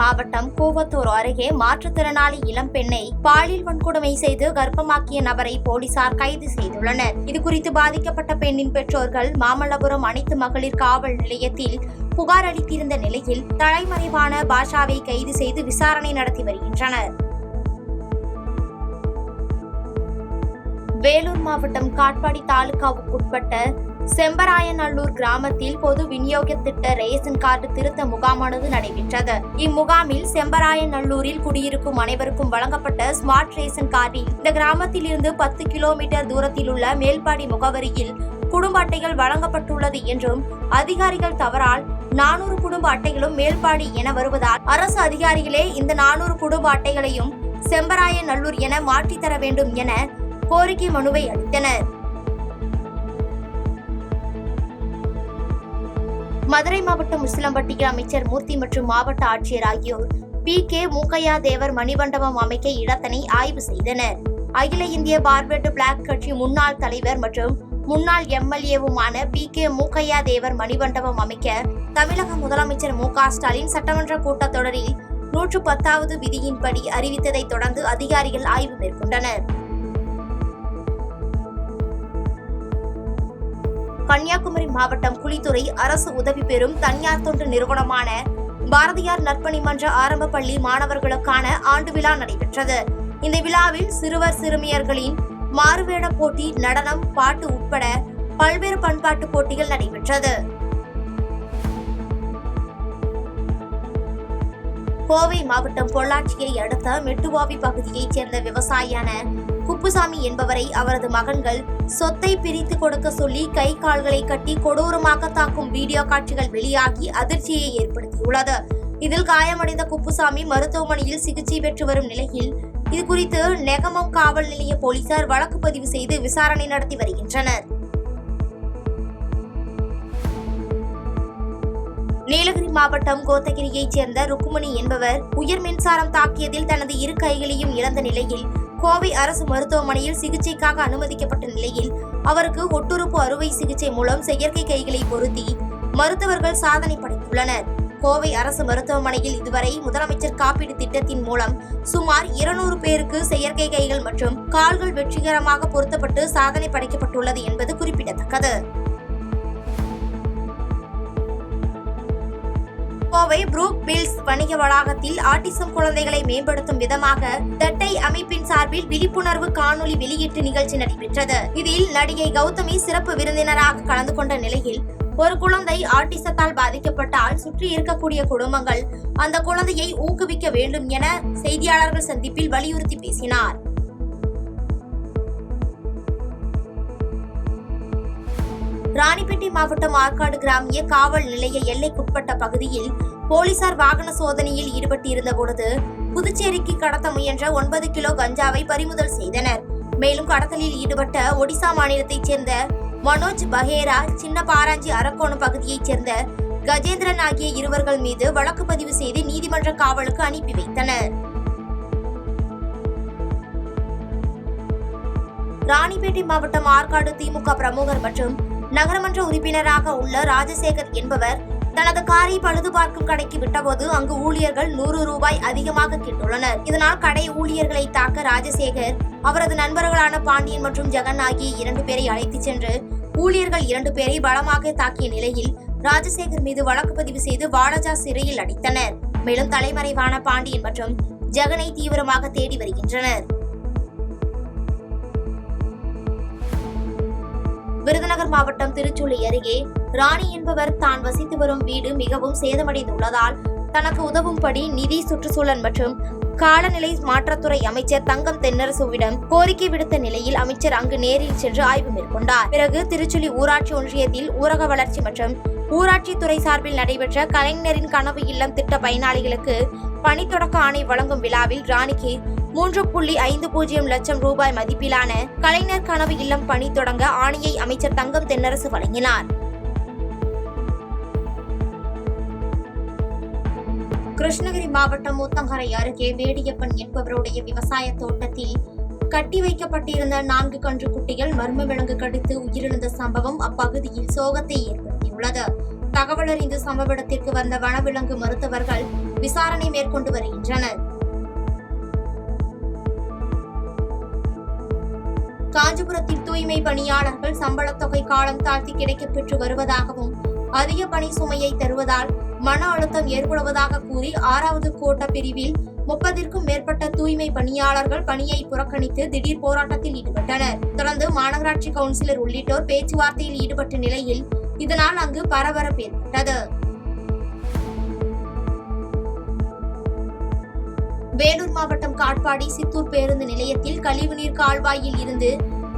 மாவட்டம் கூவத்தூர் அருகே மாற்றுத்திறனாளி இளம்பெண்ணை பாலியல் வன்கொடுமை செய்து கர்ப்பமாக்கிய நபரை போலீசார் கைது செய்துள்ளனர். இதுகுறித்து பாதிக்கப்பட்ட பெண்ணின் பெற்றோர்கள் மாமல்லபுரம் அனைத்து மகளிர் காவல் நிலையத்தில் புகார் அளித்திருந்த நிலையில் தலைமறைவான பாஷாவை கைது செய்து விசாரணை நடத்தி வருகின்றனர். வேலூர் மாவட்டம் காட்பாடி தாலுகாவுக்குட்பட்ட செம்பராயநல்லூர் கிராமத்தில் பொது விநியோக திட்ட ரேஷன் கார்டு திருத்த முகாமானது நடைபெற்றது. இம்முகாமில் செம்பராயநல்லூரில் குடியிருக்கும் அனைவருக்கும் வழங்கப்பட்ட ஸ்மார்ட் ரேஷன் கார்டில் இந்த கிராமத்தில் இருந்து 10 கிலோமீட்டர் தூரத்தில் உள்ள மேல்பாடி முகவரியில் குடும்ப அட்டைகள் வழங்கப்பட்டுள்ளது என்றும் அதிகாரிகள் தவறால் 400 குடும்ப அட்டைகளும் மேல்பாடி என வருவதால் அரசு அதிகாரிகளே இந்த 400 குடும்ப அட்டைகளையும் செம்பராயநல்லூர் என மாற்றித்தர வேண்டும் என கோரிக்கை மனுவை அளித்தனர். மதுரை மாவட்டம் உசிலம்பட்டியில் அமைச்சர் மூர்த்தி மற்றும் மாவட்ட ஆட்சியர் ஆகியோர் PK மூக்கையா தேவர் மணிமண்டபம் அமைக்க இடத்தினை ஆய்வு செய்தனர். அகில இந்திய பார்வர்டு பிளாக் கட்சி முன்னாள் தலைவர் மற்றும் முன்னாள் MLA-வுமான PK மூக்கையா தேவர் மணிமண்டபம் அமைக்க தமிழக முதலமைச்சர் MK ஸ்டாலின் சட்டமன்ற கூட்டத்தொடரில் 110வது விதியின்படி அறிவித்ததை தொடர்ந்து அதிகாரிகள் ஆய்வு மேற்கொண்டனர். கன்னியாகுமரி மாவட்டம் குளித்துறை அரசு உதவி பெறும் தனியார் தொண்டு நிறுவனமான பாரதியார் நற்பணி மன்ற ஆரம்ப பள்ளி மாணவர்களுக்கான ஆண்டு விழா நடைபெற்றது. இந்த விழாவில் சிறுவர் சிறுமியர்களின் மாறுவேட போட்டி, நடனம், பாட்டு உட்பட பல்வேறு பண்பாட்டு போட்டிகள் நடைபெற்றது. கோவை மாவட்டம் பொள்ளாச்சியை அடுத்த மெட்டுவாவி பகுதியைச் சேர்ந்த விவசாயியான குப்புசாமி என்பவரை அவரது மகன்கள் சொத்தை பிரித்து கொடுக்க சொல்லி கை கால்களை கட்டி கொடூரமாக தாக்கும் வீடியோ காட்சிகள் வெளியாகி அதிர்ச்சியை ஏற்படுத்தியுள்ளது. இதில் காயமடைந்த குப்புசாமி மருத்துவமனையில் சிகிச்சை பெற்று வரும் நிலையில் இதுகுறித்து நெகமம் காவல் நிலைய போலீசார் வழக்கு பதிவு செய்து விசாரணை நடத்தி வருகின்றனர். நீலகிரி மாவட்டம் கோத்தகிரியைச் சேர்ந்த ருக்குமணி என்பவர் உயர் மின்சாரம் தாக்கியதில் தனது இரு கைகளையும் இழந்த நிலையில் கோவை அரசு மருத்துவமனையில் சிகிச்சைக்காக அனுமதிக்கப்பட்ட நிலையில் அவருக்கு ஒட்டுறுப்பு அறுவை சிகிச்சை மூலம் செயற்கை கைகளை பொருத்தி மருத்துவர்கள் சாதனை படைத்துள்ளனர். கோவை அரசு மருத்துவமனையில் இதுவரை முதலமைச்சர் காப்பீடு திட்டத்தின் மூலம் சுமார் 200 பேருக்கு செயற்கை கைகள் மற்றும் கால்கள் வெற்றிகரமாக பொருத்தப்பட்டு சாதனை படைக்கப்பட்டுள்ளது என்பது குறிப்பிடத்தக்கது. கோவை புரூக் பில்ஸ் வணிக வளாகத்தில் ஆட்டிசம் குழந்தைகளை மேம்படுத்தும் விதமாக தட்டை அமைப்பின் சார்பில் விழிப்புணர்வு காணொலி வெளியீட்டு நிகழ்ச்சி நடைபெற்றது. இதில் நடிகை கௌதமி சிறப்பு விருந்தினராக கலந்து கொண்ட நிலையில் ஒரு குழந்தை ஆட்டிசத்தால் பாதிக்கப்பட்டால் சுற்றி இருக்கக்கூடிய குடும்பங்கள் அந்த குழந்தையை ஊக்குவிக்க வேண்டும் என செய்தியாளர்கள் சந்திப்பில் வலியுறுத்தி பேசினார். ராணிப்பேட்டை மாவட்டம் ஆற்காடு கிராமிய காவல் நிலைய எல்லைக்குட்பட்ட பகுதியில் போலீசார் வாகன சோதனையில் ஈடுபட்டிருந்த பொழுது புதுச்சேரிக்கு கடத்த முயன்ற 9 கிலோ கஞ்சாவை பறிமுதல் செய்தனர். மேலும் கடத்தலில் ஈடுபட்ட ஒடிசா மாநிலத்தைச் சேர்ந்த மனோஜ் பஹேரா, சின்ன பாராஞ்சி அரக்கோணம் பகுதியைச் சேர்ந்த கஜேந்திரன் ஆகிய இருவர்கள் மீது வழக்கு பதிவு செய்து நீதிமன்ற காவலுக்கு அனுப்பி வைத்தனர். ராணிப்பேட்டை மாவட்டம் ஆற்காடு திமுக பிரமுகர் மற்றும் நகரமன்ற உறுப்பினராக உள்ள ராஜசேகர் என்பவர் தனது காரை பழுது பார்க்கும் கடைக்கு விட்டபோது அங்கு ஊழியர்கள் 100 ரூபாய் அதிகமாக கேட்டுள்ளனர். இதனால் கடை ஊழியர்களை தாக்க ராஜசேகர் அவரது நண்பர்களான பாண்டியன் மற்றும் ஜெகன் ஆகிய 2 பேரை அழைத்துச் சென்று ஊழியர்கள் 2 பேரை பலமாக தாக்கிய நிலையில் ராஜசேகர் மீது வழக்கு பதிவு செய்து வாடஜா சிறையில் அடைத்தனர். மேலும் தலைமறைவான பாண்டியன் மற்றும் ஜெகனை தீவிரமாக தேடி வருகின்றனர். விருதுநகர் மாவட்டம் திருச்சுழி அருகே ராணி என்பவர் தான் வசித்து வரும் வீடு மிகவும் சேதமடைந்துள்ளதால் தனக்கு உதவும்படி நிதி, சுற்றுச்சூழல் மற்றும் காலநிலை மாற்றத்துறை அமைச்சர் தங்கம் தென்னரசுவிடம் கோரிக்கை விடுத்த நிலையில் அமைச்சர் அங்கு நேரில் சென்று ஆய்வு மேற்கொண்டார். பிறகு திருச்சுழி ஊராட்சி ஒன்றியத்தில் ஊரக வளர்ச்சி மற்றும் ஊராட்சித்துறை சார்பில் நடைபெற்ற கலைஞரின் கனவு இல்லம் திட்ட பயனாளிகளுக்கு பணி தொடக்க ஆணை வழங்கும் விழாவில் ராணிக்கு 3.50 லட்சம் ரூபாய் மதிப்பிலான கலைஞர் கனவு இல்லம் பணி தொடங்க ஆணையை அமைச்சர் தங்கம் தென்னரசு வழங்கினார். கிருஷ்ணகிரி மாவட்டம் ஊத்தங்கரை அருகே வேடியப்பன் என்பவருடைய விவசாய தோட்டத்தில் கட்டி வைக்கப்பட்டிருந்த 4 கன்று குட்டிகள் மர்ம விலங்கு கடித்து உயிரிழந்த சம்பவம் அப்பகுதியில் சோகத்தை ஏற்படுத்தியுள்ளது. தகவல் அறிந்து சம்பவ இடத்திற்கு வந்த வனவிலங்கு மருத்துவர்கள் விசாரணை மேற்கொண்டு வருகின்றனர். காஞ்சிபுரத்தில் தூய்மை பணியாளர்கள் சம்பளத் தொகை காலம் தாழ்த்தி கிடைக்கப் பெற்று வருவதாகவும் அதிக பணி சுமையை தருவதால் மன அழுத்தம் ஏற்படுவதாக கூறி 6வது கோட்ட பிரிவில் 30ற்கும் மேற்பட்ட தூய்மை பணியாளர்கள் பணியை புறக்கணித்து திடீர் போராட்டத்தில் ஈடுபட்டனர். தொடர்ந்து மாநகராட்சி கவுன்சிலர் உள்ளிட்டோர் பேச்சுவார்த்தையில் ஈடுபட்ட நிலையில் இதனால் அங்கு பரபரப்பு ஏற்பட்டது. வேலூர் மாவட்டம் காட்பாடி சித்தூர் பேருந்து நிலையத்தில் கழிவுநீர் கால்வாயில் இருந்து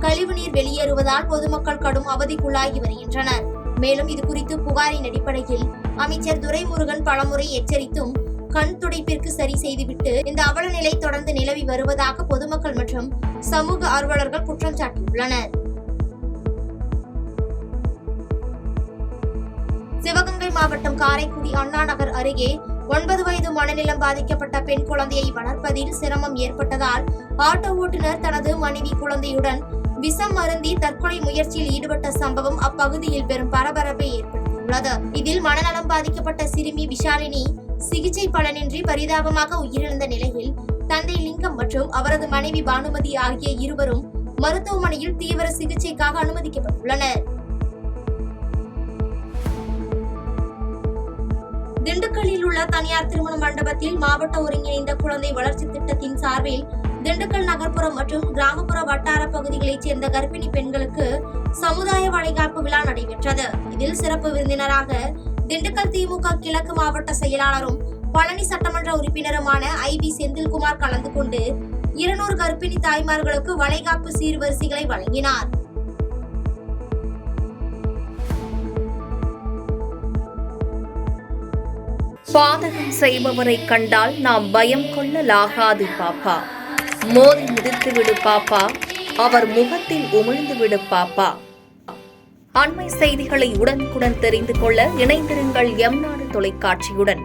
கழிவுநீர் வெளியேறுவதால் பொதுமக்கள் கடும் அவதிக்குள்ளாகி வருகின்றனர். மேலும் இதுகுறித்து புகாரின் அடிப்படையில் அமைச்சர் துரைமுருகன் பலமுறை எச்சரித்தும் கண் துடைப்பிற்கு சரி செய்துவிட்டு இந்த அவல நிலை தொடர்ந்து நிலவி வருவதாக பொதுமக்கள் மற்றும் சமூக ஆர்வலர்கள் குற்றம் சாட்டியுள்ளனர். சிவகங்கை மாவட்டம் காரைக்குடி அண்ணா நகர் அருகே 9 வயது மனநலம் பாதிக்கப்பட்ட பெண் குழந்தையை வளர்ப்பதில் சிரமம் ஏற்பட்டதால் ஆட்டோ ஓட்டுநர் தனது மனைவி குழந்தையுடன் விஷம் அருந்தி தற்கொலை முயற்சியில் ஈடுபட்ட சம்பவம் அப்பகுதியில் பெரும் பரபரப்பை ஏற்படுத்தியுள்ளது. இதில் மனநலம் பாதிக்கப்பட்ட சிறுமி விஷாலினி சிகிச்சை பலனின்றி பரிதாபமாக உயிரிழந்த நிலையில் தந்தை லிங்கம் மற்றும் அவரது மனைவி பானுமதி ஆகிய இருவரும் மருத்துவமனையில் தீவிர சிகிச்சைக்காக அனுமதிக்கப்பட்டுள்ளனர். திண்டுக்கல்லில் உள்ள தனியார் திருமண மண்டபத்தில் மாவட்ட ஒருங்கிணைந்த குழந்தை வளர்ச்சி திட்டத்தின் சார்பில் திண்டுக்கல் நகர்ப்புற மற்றும் கிராமப்புற வட்டார பகுதிகளைச் சேர்ந்த கர்ப்பிணி பெண்களுக்கு சமுதாய வளைகாப்பு விழா நடைபெற்றது. இதில் சிறப்பு விருந்தினராக திண்டுக்கல் திமுக கிழக்கு மாவட்ட செயலாளரும் பழனி சட்டமன்ற உறுப்பினருமான IB செந்தில்குமார் கலந்து கொண்டு 200 கர்ப்பிணி தாய்மார்களுக்கு வளைகாப்பு சீர்வரிசைகளை வழங்கினார். பாதகம் செய்பவரை கண்டால் நாம் பயம் கொள்ளலாகாது பாப்பா. மோதி மிதித்துவிடு பாப்பா, அவர் முகத்தில் உமிழ்ந்துவிடு பாப்பா. அண்மை செய்திகளை உடனுக்குடன் தெரிந்து கொள்ள இணைந்திருங்கள் எம் நாடு தொலைக்காட்சியுடன்.